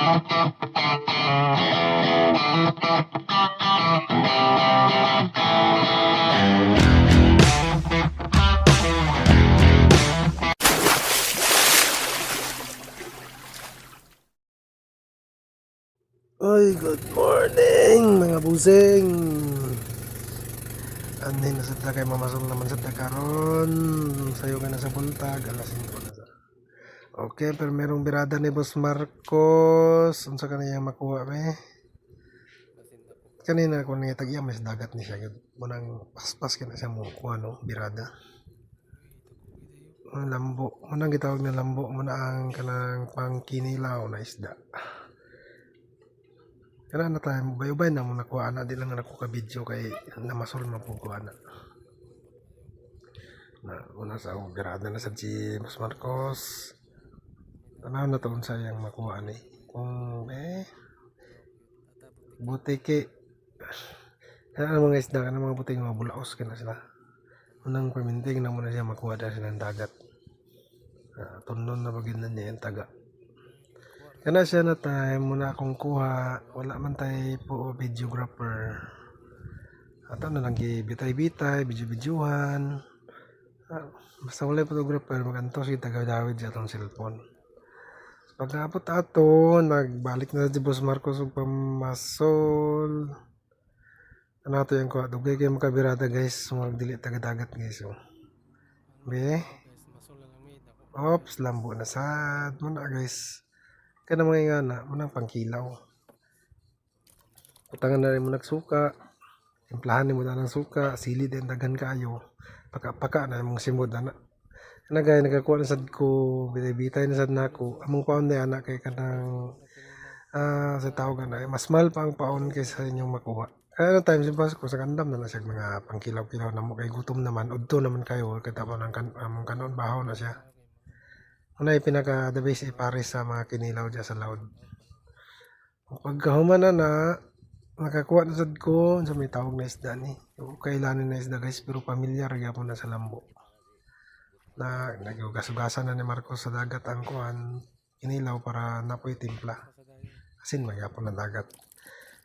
Oy, good morning mga busing. Anhin na sa kay mamasong naman sa karon. Sayo ka na sa buntag, alas 5 na sa. Okay, pero merong birada ni Boss Marcos. Unsa kaniyang makuha me? Kanina ko niya tagya mas dagat ni siya. Munang paspas kina siya mo kuha no, birada. Ang lambo, munang gitawag na lambo, muna ang kanang pangkinilaw na isda. Kana na tayo, ubay-ubay na mo nakuha na, di lang na ako ka-video kay namasol mapukuha na. Una sa akong birada na sa Boss Marcos. Tanaw na taon sayang makuha ni. Kung butiki. Kaya mga isda ka na mga buting mga bulaos ka na sila. Unang paminting na muna siya makuha dahil silang dagat. Tunon na bagin na niya yung taga. Kana siya na time muna akong kuha, wala man tayo po videographer. At ano lang bitay-bitay, video-videohan. Basta wala photographer, magantos si taga-Dawid sa atong cellphone. Pagkapot ato, nagbalik na si Boss Marcos ug pamasol. Ano ato yung kuha, dugay kayo makabirada guys, magdili taga-dagat guys. So. Be? Ops, lambo na sad. Muna guys. Kaya mga nga na, munang pangkilaw. Putangan na rin mo nagsuka. Implahan mo na ng suka. Sili din, dagan kayo. Paka na mong simod na. Kana gaya, nagkakuha na sad ko. Bitay na sad na ako. Among paon na anak kay kanang sa tawag na. Mas mahal pa ang paon kaysa inyong makuha. Kaya na time simpas ko sa kandam na siya mga pangkilaw-kilaw na mo. Kay gutom naman. Udto naman kayo. Katapon ang kanon bahaw na siya. Una yung pinaka the best ipares sa mga kinilaw dyan sa laod. Pagkahuman na nakakuha na sad ko sa may tawag na isda ni. Kailanin na isda guys pero pamilyar gyapon na sa lambo. Na nagugasugasan na ni Marcos sa dagat ang kuan kinilaw para napoy timpla. Asin magyapon na dagat.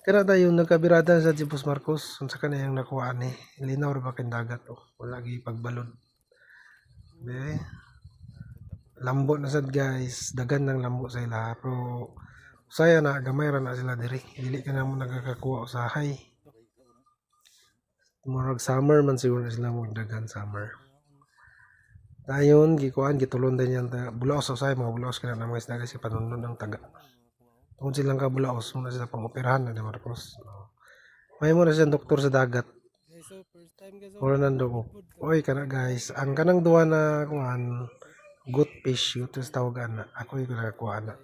Kaya tayo nagkabirada sa Boss Marcos unsa ka na yung nakuha ni. Linaw ra ba kin dagat wala gi pagbalod. Be lambo na sad guys, dagan ng lambo sa ila pero saya na gamay ra na sila diri dili ka na mo nagakakuha usahay murag summer man siguro na sila mo dagan summer dayon gikuan gitulon din yan bulaos usahay mga bulaos kana na mga isda kasi panunon ng taga tungod silang ka bulaos muna sila pang-operahan na ni Marcos may mo na siya doktor sa dagat or nando oy kana guys ang kanang duwa na kuan good fish yun sa tawagan na ako yung nakakuha na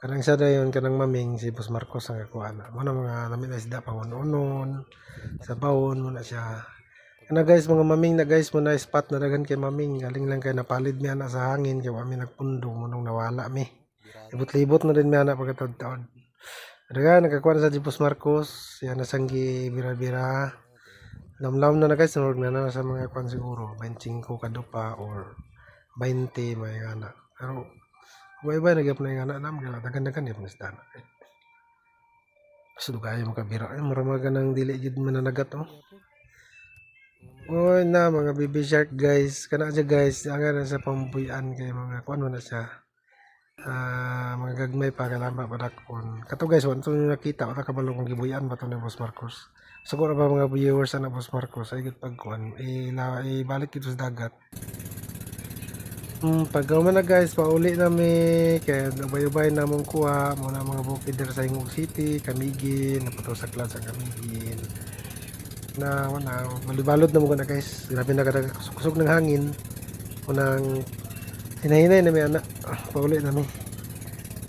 kanang isa dayon kanang maming si Boss Marcos ang nakakuha na muna mga namin na isda pangunon sa bawon muna siya kana guys mga maming na guys muna spot na dagan kay maming galing lang kay napalid mi ana sa hangin kay kami nagpundong munong nawala mi libot-libot na din mi ana pagkataon dagan nakakuha na sa Boss Marcos yan nasanggi bira-bira lamlam na guys nurog na sa mga kwan siguro 25 kadupa or 20 may anak. Pero iba-iba nagyap na yung anak namin. Dagan-dagan yung isda na. Gusto kayo makabira. Maramaga ng dili jud mananagat Oy na mga baby shark guys. Kana siya guys. Ang sa pambuyan kay mga kuan na siya. Mga gagmay pa kalamba pa dakon. Kato guys, wanto nyo nakita. Wala kabalo kong gibuyan ba ito ni Boss Marcos. Siguro ba mga viewers na Boss Marcos ay pagkuan. Ibalik ito sa dagat. Pagkaman na guys, pauli nami kaya ubay-ubay na mong kuha muna mga bukidder sa Ingog City, Camiguin, naputo sa Clad sa Camiguin na wala, malibalod na mo na guys grabe na kada kusog ng hangin unang hinahinay na may anak pauli nami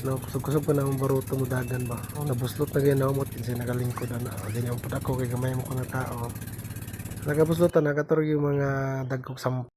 no, kusog-kusog pa na mong baruto mo dagan ba nabuslot na ganyan na umot kasi nagalingkod na ganyan po ako kay gamay mo ko na tao nagabuslotan nakaturog yung mga dagkog 10